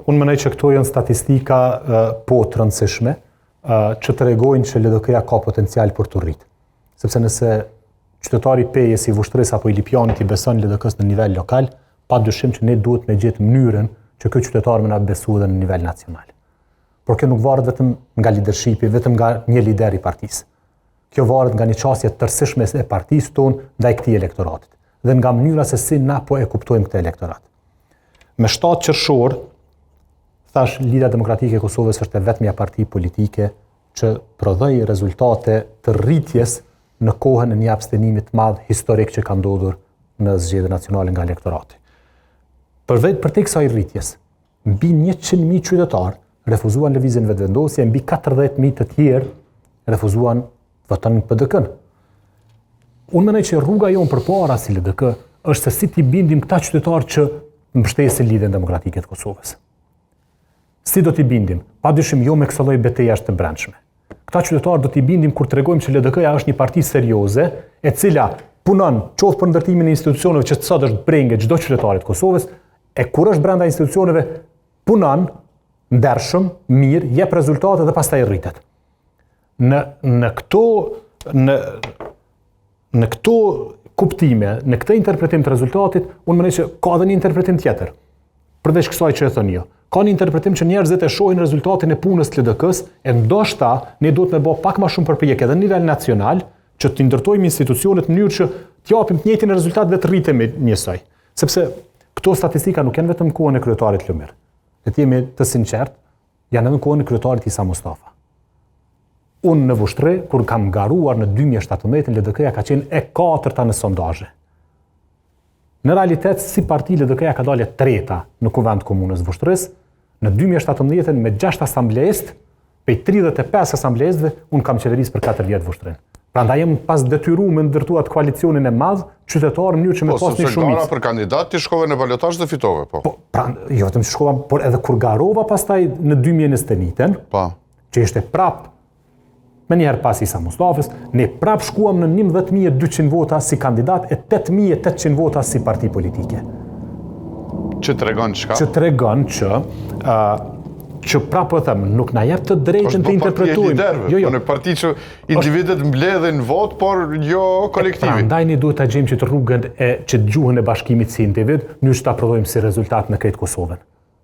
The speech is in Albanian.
Unë mendoj që këto janë statistika po të rëndësishme që tregojnë që LDK-ja ka potencial për të rritë. Sepse nëse qytetari Peje si Vushtrisë apo i Lipjanit i beson LDK-s në nivel lokal, pa dyshim që ne duhet me gjetë mënyrën që ky qytetar më na besu edhe në nivel nacional. Por kjo nuk varet vetëm nga leadershipi, vetëm nga një lider i partisë. Kjo varet nga një qasje tërësishme e partisë tonë ndaj këtij elektoratit dhe nga mënyra se si na po e kuptojmë këtë elektorat. Me 7 qershor, thash Lidhja Demokratike e Kosovës është e vetmja parti politike që prodhoi rezultate të rritjes në kohën e një abstenimi të madh historik që ka ndodhur në zgjedhjet nacionale nga elektorati. Për tek kësaj rritjes, mbi 100.000 qytetar refuzuan lëvizjen vetëvendosje, mbi 40.000 të tjerë refuzuan voton PDK-n. Unë mendoj që rruga jonë përpara si LDK është se si t'i bindim këta qytetarë që mbështesin Lidhjen Demokratike të Kosovës. Si do t'i bindim? Padyshim jo me kësaj lloj betejë të brendshme. Këta qytetarë do t'i bindim kur tregojmë që LDK-ja është një parti serioze, e cila punon qoftë për ndërtimin e institucioneve që sot është brengë çdo qytetari të Kosovës, e kur është brenda institucioneve punon ndershëm, mirë, jep rezultate dhe pastaj rritet. Në këto kuptime, në këtë interpretim të rezultatit, unë mendoj që ka edhe një interpretim tjetër. Përveç kësaj që e thoni jo. Ka një interpretim që njerëzit e shohin rezultatin e punës të LDK-s, e ndoshta ne duhet me bë pak më shumë përpjekje edhe në nivel nacional, që të ndërtojmë institucionet në mënyrë që t'japim të njëjtin rezultat dhe të rritemi njësoj. Sepse këto statistika nuk janë vetëm kohën e kryetarit Lumir. Le të jemi të sinqert, janë edhe në kohën e kryetarit Isa Mustafa. Unë në Vushtri, kur kam garuar në 2017, LDK-ja ka qenë e 4-ta në sondazhe. Në realitet, si parti LDK-ja ka dalë e 3-ta në kuvend komunës Vushtrisë, në 2017 me 6 asamblejist, pej 35 asamblejistëve, unë kam qeverisë për 4 vjetë Vushtrinë. Prandaj jam pas detyruar me ndërtuat koalicionin e madh qytetar në mënyrë që me pas një shumicë. Po, për kandidat ti shkove në balotazh dhe fitove, po. Jo vetëm shkova, por edhe kur garova pastaj në 2021-ën, që ishte prap me njëherë pas Isa Mustafës, ne prap shkuam në 11.200 vota si kandidat e 8.800 vota si parti politike. Që tregon çka? Që tregon që prapë them, nuk na jep të drejtën të interpretojmë. Jo, në parti që individet mbledhin vot, por jo kolektivi. Prandaj ne duhet ta gjejmë që të rrugën që gjuhën e bashkimit si individ, në që ta prodhojmë si rezultat në krejt Kosovën.